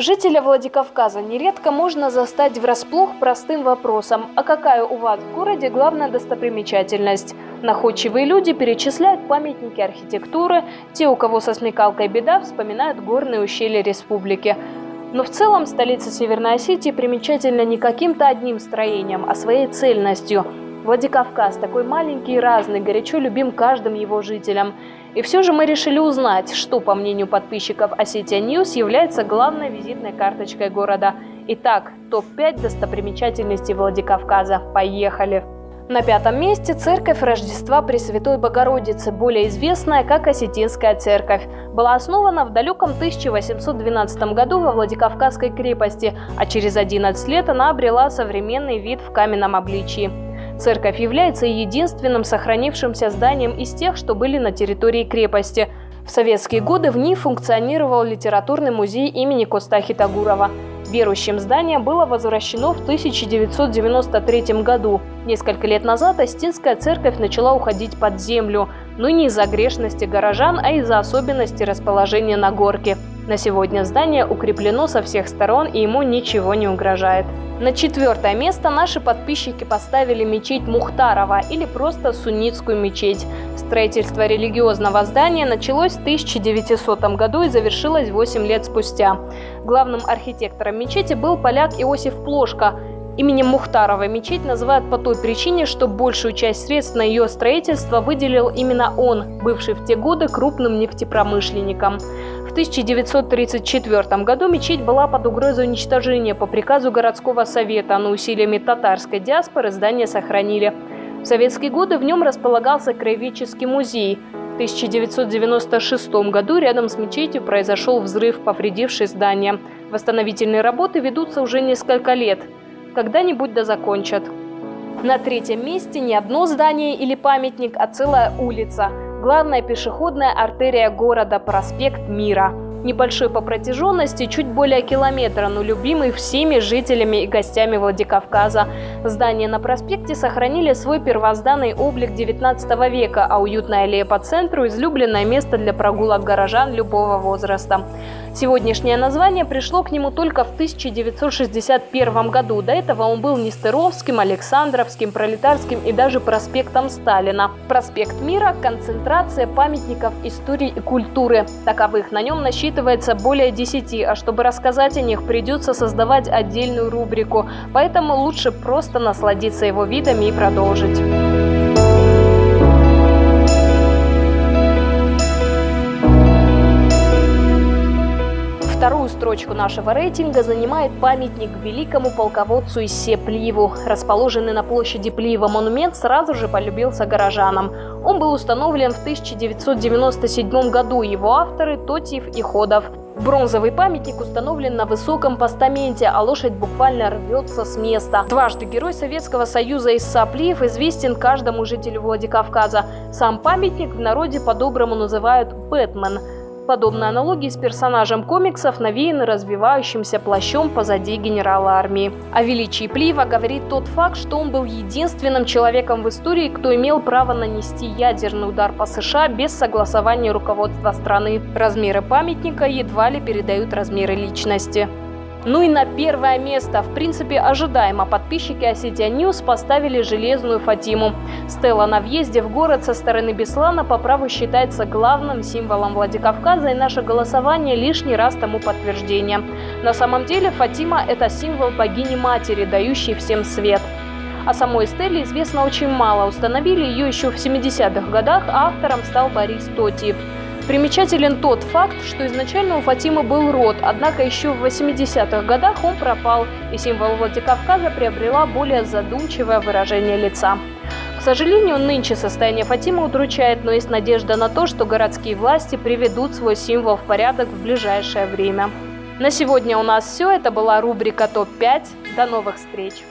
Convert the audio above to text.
Жителя Владикавказа нередко можно застать врасплох простым вопросом: а какая у вас в городе главная достопримечательность? Находчивые люди перечисляют памятники архитектуры, те, у кого со смекалкой беда, вспоминают горные ущелья республики. Но в целом столица Северной Осетии примечательна не каким-то одним строением, а своей цельностью. Владикавказ такой маленький и разный, горячо любим каждым его жителем. И все же мы решили узнать, что, по мнению подписчиков Осетия Ньюс, является главной визитной карточкой города. Итак, топ-5 достопримечательностей Владикавказа. Поехали! На 5-м месте церковь Рождества Пресвятой Богородицы, более известная как Осетинская церковь. Была основана в далеком 1812 году во Владикавказской крепости, а через 11 лет она обрела современный вид в каменном обличии. Церковь является единственным сохранившимся зданием из тех, что были на территории крепости. В советские годы в ней функционировал литературный музей имени Костахи Тагурова. Верующим здание было возвращено в 1993 году. Несколько лет назад Осетинская церковь начала уходить под землю, но не из-за грешности горожан, а из-за особенностей расположения на горке. На сегодня здание укреплено со всех сторон, и ему ничего не угрожает. На 4-е место наши подписчики поставили мечеть Мухтарова, или просто суннитскую мечеть. Строительство религиозного здания началось в 1900 году и завершилось 8 лет спустя. Главным архитектором мечети был поляк Иосиф Плошка. Именем Мухтарова мечеть называют по той причине, что большую часть средств на ее строительство выделил именно он, бывший в те годы крупным нефтепромышленником. В 1934 году мечеть была под угрозой уничтожения по приказу городского совета, но усилиями татарской диаспоры здание сохранили. В советские годы в нем располагался краеведческий музей. В 1996 году рядом с мечетью произошел взрыв, повредивший здание. Восстановительные работы ведутся уже несколько лет. Когда-нибудь закончат. На 3-м месте не одно здание или памятник, а целая улица. Главная пешеходная артерия города – проспект Мира. Небольшой по протяженности, чуть более километра, но любимый всеми жителями и гостями Владикавказа. Здания на проспекте сохранили свой первозданный облик 19 века, а уютная аллея по центру – излюбленное место для прогулок горожан любого возраста. Сегодняшнее название пришло к нему только в 1961 году. До этого он был Нестеровским, Александровским, Пролетарским и даже проспектом Сталина. Проспект Мира – концентрация памятников истории и культуры. Таковых на нем насчитывается более 10, а чтобы рассказать о них, придется создавать отдельную рубрику. Поэтому лучше просто насладиться его видами и продолжить. Вторую строчку нашего рейтинга занимает памятник великому полководцу Иссе Плиеву. Расположенный на площади Плиева монумент сразу же полюбился горожанам. Он был установлен в 1997 году. Его авторы – Тотьев и Ходов. Бронзовый памятник установлен на высоком постаменте, а лошадь буквально рвется с места. Дважды Герой Советского Союза Исса Плиев известен каждому жителю Владикавказа. Сам памятник в народе по-доброму называют «Бэтмен». Подобные аналогии с персонажем комиксов навеяны развивающимся плащом позади генерала армии. О величии Плиева говорит тот факт, что он был единственным человеком в истории, кто имел право нанести ядерный удар по США без согласования руководства страны. Размеры памятника едва ли передают размеры личности. Ну и на 1-е место, в принципе ожидаемо, подписчики Осетия Ньюс поставили железную Фатиму. Стела на въезде в город со стороны Беслана по праву считается главным символом Владикавказа, и наше голосование лишний раз тому подтверждение. На самом деле Фатима – это символ богини-матери, дающей всем свет. О самой стеле известно очень мало. Установили ее еще в 70-х годах, а автором стал Борис Тотьев. Примечателен тот факт, что изначально у Фатимы был род, однако еще в 80-х годах он пропал, и символ Владикавказа приобрела более задумчивое выражение лица. К сожалению, нынче состояние Фатимы удручает, но есть надежда на то, что городские власти приведут свой символ в порядок в ближайшее время. На сегодня у нас все. Это была рубрика ТОП-5. До новых встреч!